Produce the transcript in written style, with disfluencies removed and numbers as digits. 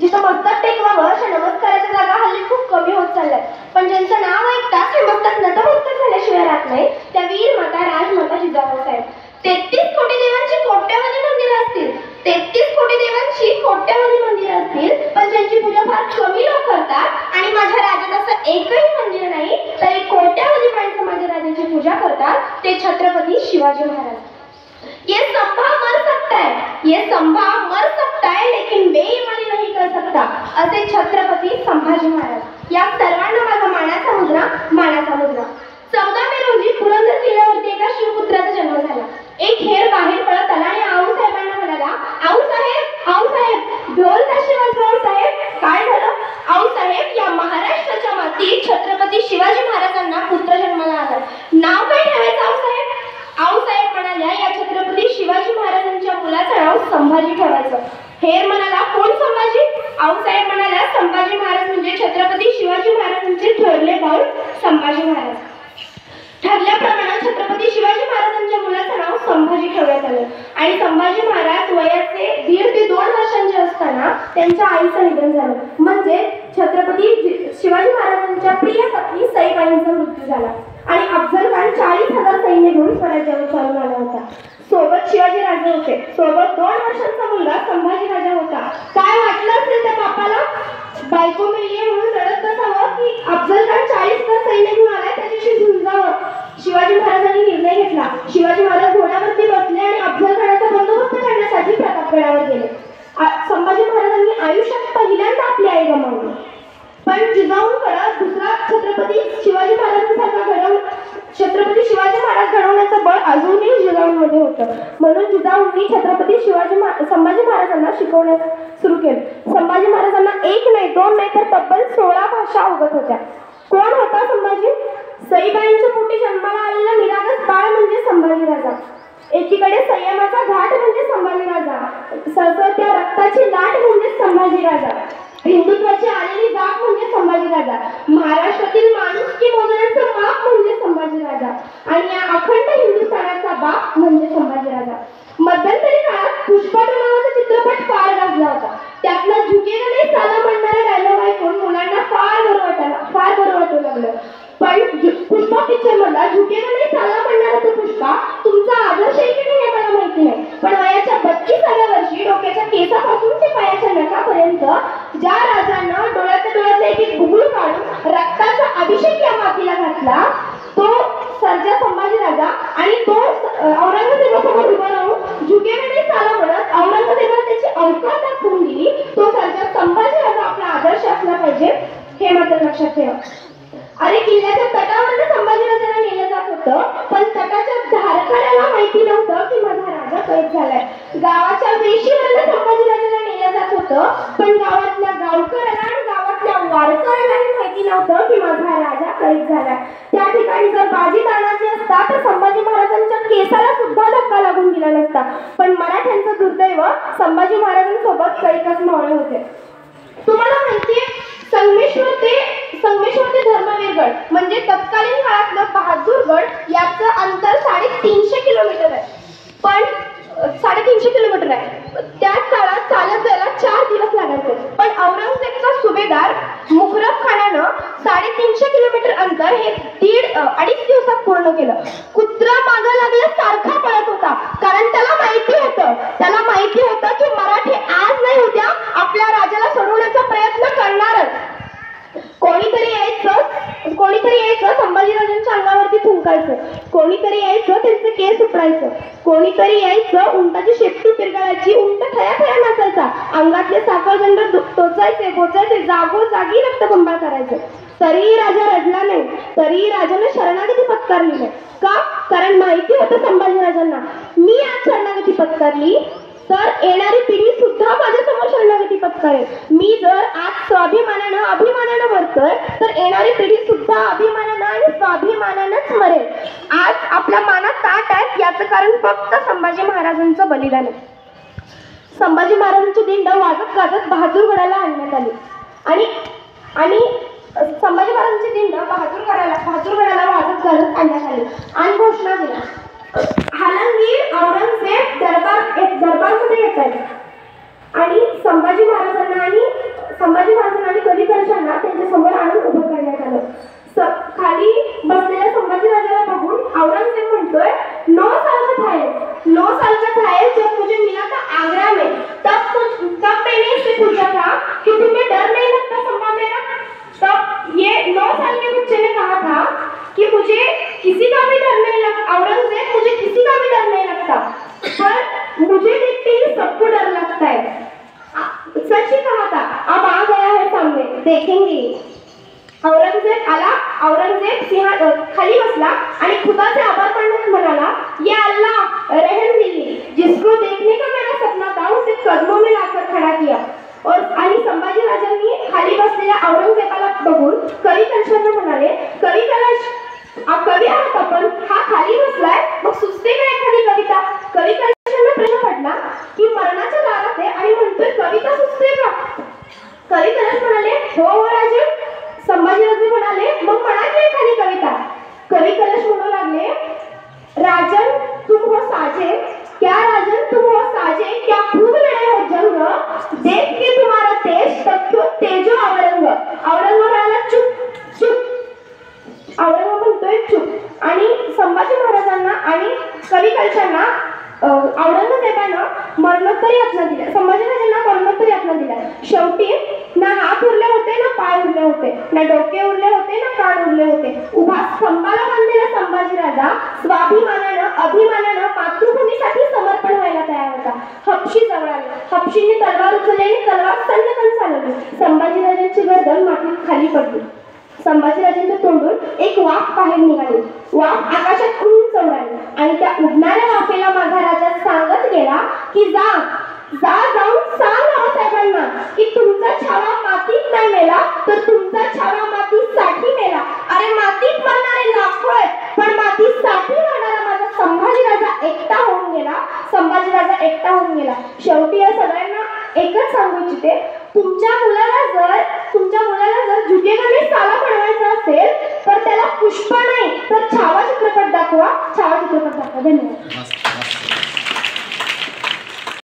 जिथं मस्तक टेकवावं अशा नमस्काराच्या जागा हल्ली खूप कमी होत चालल्यात. पण ज्यांचं नाव ऐकताच हे मस्तक नतमस्तक झाल्याशिवाय राहत नाही त्या वीर माता राजमाता जिजाऊ साहेब. 33 कोटी देवांची कोट्यावधी मंदिरं असतील, 33 कोटी देवांची कोट्यावधी मंदिरं असतील, पण ज्यांची पूजा फार कमी लोक करतात आणि माझ्या राज्यात असं एकही मंदिर नाही तरी कोट्यावधी माणसं माझ्या राजाची पूजा करतात ते छत्रपती शिवाजी महाराज. ये संभा मर सकता है, ये संभा मर सकता है लेकिन बेईमानी नहीं कर सकता, असे छत्रपती संभाजी महाराज. या सर्वांना माझा मानाचा मुजरा. 14 मे रोजी पुरंदर किल्ल्यावरती एका शिवपुत्राचा जन्म झाला. एक हेर बाहेर पडत आला आणि आऊसाहेबांना म्हणाला, आऊसाहेब ढोल ताशे वाजवा साहेब. काय झालं? आऊसाहेब, या महाराष्ट्राच्या मातीत छत्रपती शिवाजी महाराजांना पुत्र जन्माला आला. नाव काय ठेवायचं आऊसाहेब? आऊसाहेब म्हणाल्या, या छत्रपती शिवाजी महाराजांच्या मुलाचं नाव संभाजी ठेवायचं. हेर म्हणाला, कोण संभाजी? आऊसाहेब म्हणाल्या, संभाजी महाराज म्हणजे छत्रपती शिवाजी महाराजांचे थोरले भाऊ संभाजी महाराज. ठरल्याप्रमाणे छत्रपती शिवाजी महाराजांच्या मुलाचं नाव संभाजी ठेवण्यात आलं आणि संभाजी महाराज वयाचे 1.5 ते 2 वर्षांचे असताना त्यांच्या आईचं निधन झालं. म्हणजे छत्रपती शिवाजी महाराजांच्या प्रिय पत्नी सईबाईंचा मृत्यू झाला आणि अफजल खान 40,000 सैन्य घेऊन स्वराज्यावर चालून आला होता. सोबत शिवाजी राजे होते, सोबत 2 वर्षांचा मुलगा संभाजी राजा होता. काय वाटलं असेल त्या बापाला? बायको मेली म्हणून रडत बसावं की अफजल खान 40,000 सैन्य घेऊन आलाय त्याच्याशी झुंजावं? शिवाजी महाराजांनी निर्णय घेतला. शिवाजी महाराज घोड्यावरती बसले आणि अफजल खानाचा बंदोबस्त करण्यासाठी प्रतापगडावर गेले. संभाजी महाराजांनी आयुष्यात पहिल्यांदा आपली आई गमावली. पण जिजाऊंकडे दुसरा छत्रपती शिवाजी महाराज घडवण्याचं बळ अजूनही जिजाऊंमध्ये होतं. म्हणून जिजाऊंनी छत्रपती संभाजी महाराजांना शिकवण्यास सुरू केलं. संभाजी महाराजांना 1 नाही 2 नाही तर तब्बल 16 भाषा अवगत होत्या. कोण होता संभाजी? सईबाईंच्या पोटी जन्माला आलेला निरागस बाळ म्हणजे संभाजी राजा. एकीकडे संयमाचा घाट म्हणजे संभाजी राजा, सळसळत्या रक्ताची लाट म्हणजे संभाजी राजा, हिंदुत्वाची आलेली जाग म्हणजे संभाजी राजा, महाराष्ट्रातील माणुसकी मोजण्याचं माप म्हणजे संभाजी राजा आणि या अखंड हिंदुस्थानाचा बाप म्हणजे संभाजी राजा. मध्यंतरी काळात पुष्पा नावाचा चित्रपट फार गाजला होता. त्यातला झुकेगा नाही साला म्हणणारा डायलॉग ऐकून मुलांना फार बरं वाटू लागलं. पण पुष्पा पिक्चर मधला झुकेगा नाही साला म्हणणारा तो पुष्पा तुमचा आदर्श आहे की नाही हे मला माहिती नाही, पण वयाच्या 32व्या वर्षी डोक्याच्या केसापासून ते पायाच्या नखापर्यंत ज्या राजानं डोळ्यातले एक बुबुळ काढून रक्ताचा अभिषेक या मातीला घातला तो सर्जा संभाजी राजा आणि तो औरंगजेबासमोर उभा राहून झुकेगा नाही साला म्हणत औरंगजेबाला त्याची अवकाश दाखवून दिली. तो सर्जा संभाजी राजा आपला आदर्श असला पाहिजे हे मात्र लक्षात ठेवा. अरे किल्ल्याच्या तटावर संभाजीराजांना नेलं जात होतं, पण तटाच्या धारकऱ्याला माहिती नव्हतं की माझा राजा कैद झालाय. गावाच्या वेशीवरनं संभाजीराजांना नेलं जात होतं, पण गावातल्या गावकऱ्याला आणि गावातल्या वारकऱ्यालाही माहिती नव्हतं की माझा राजा कैद झालाय. त्या ठिकाणी जर बाजी ताणायची असता तर संभाजी महाराजांच्या केसाला सुद्धा धक्का लागून दिला नसता. पण मराठ्यांचं दुर्दैव संभाजी महाराजांसोबत कैकच मावळे होते. तुम्हाला माहितीये संगमेश्वर ते धर्मवीरगड म्हणजे तत्कालीन काळातलं बहादूरगड याचं अंतर 350 किलोमीटर आहे. पण 350 किलोमीटर आहे. त्या काळात चालत जायला 4 दिवस लागायचे. पण औरंगजेबचा सुभेदार मुकरब खानानं 350 किलोमीटर अंतर हे 2.5 दिवसात पूर्ण केलं. कुत्रा मागं लागल्यासारखा पळत होता, कारण त्याला माहिती होतं की मराठी आज नाही उद्या आपल्या राजाला सोडवण्याचा प्रयत्न करणारच. कोणीतरी यायचं संभाजीराजांच्या अंगावरती थुंकायचं, कोणीतरी यायचं त्यांचे केस उपडायचं, कोणीतरी यायचं उंटाची शेपटी पिरगाळायची, उंट थया नाचायचा, अंगातले साखळदंड टोचायचे बोचायचे, जागोजागी रक्तबंबाळ करायचं. तरीही राजा रडला नाही, तरीही राजाने शरणागती पत्कारली नाही. का? कारण माहिती होतं संभाजीराजांना मी आज शरणागती पत्कारली तर येणारी पिढी सुद्धा माझ्यासमोर शरणागती पत्करेल. मी जर आज अभिमानानं मरतोय तर येणारी पिढी सुद्धा अभिमानानं आणि स्वाभिमानानंच मरेल. आज आपल्या मानात ताट आहे याचं कारण फक्त संभाजी महाराजांचं बलिदान आहे. संभाजी महाराजांची दिंड वाजत गाजत बहादूरगडाला आणण्यात आली आणि संभाजी महाराजांची दिंड बहादूरगडाला वाजत गाजत आणण्यात आली आणि घोषणा दिल्या, हालंगीर औरंगजेब दरबारमध्ये येत आहेत आणि संभाजी महाराजांना आणि देखेंगे. औरंगजेब आला. औरंगजेब खाली बसला आणि खुदाचे आभार मानत म्हणाला, या अल्लाह रहम दिली, जिसको देखने का मेरा सपना था उसे कदमों में लाकर खड़ा किया. आणि संभाजी राजांनी खाली बसलेल्या औरंगजेबाला बघून कवी कलशांना म्हणाले, कवी कलश कवी आहात आपण, हा खाली बसलाय, मग सुचते का एखादी कविता. कवी कलशांना प्रश्न पडला की मरणाच्या दारात आहे आणि म्हणतोय कविता सुचते का. कवी कलश म्हणाले, हो राजन. संभाजीराजे म्हणाले, मग म्हणा की एखादी कविता. कवी कलश म्हणू लागले, राजन तुम हो साजे, क्या राजन तुम हो साजे, क्या खूब लड़े हो जंग, देख के तुम्हारा तेज तब क्यों तेजो औरंग. औरंग म्हणाला चुप चुप. औरंग म्हणतोय चुप. आणि संभाजी महाराजांना आणि कवी कलशांना औरंगजेबानं मरणोत्तरी यातना दिल्या. संभाजीराजांना मरणोत्तरी यातना दिल्या. शेवटी ना हात उरले होते, ना पाय उरले होते, ना डोके उरले होते, ना कान उरले होते. उभा स्तंभाला बांधलेला संभाजीराजा स्वाभिमानानं अभिमानानं मातृभूमीसाठी समर्पण व्हायला तयार होता. हपशी जवळ आली. हपशींनी तलवार उचलली, तलवार सन्नकन चालवली. संभाजीराजांची गर्दन मातीत खाली पडली. संभाजीराजांच्या तोंडून एक वाफ बाहेर निघाली. वाफ आकाशात उंच उडाली आणि त्या उडणाऱ्या वाफेला माझा राजा सांगत गेला की जाऊन सांग रावसाहेबांना की तुमचा छावा मातीत नाही मेला, तर तुमचा छावा मातीसाठी मेला. अरे मातीत मरणारे लाखो आहेत, पण मातीसाठी मरणारा माझा संभाजीराजा एकटा होऊन गेला. संभाजीराजा एकटा होऊन गेला. शेवटी या सगळ्यांना एकच सांगू इच्छिते, तुमच्या मुलाला जर झुकेगाने साला बनवायचा असेल तर त्याला पुष्पा नाही तर छावा चित्रपट दाखवा. छावा चित्रपट दाखवा. धन्यवाद.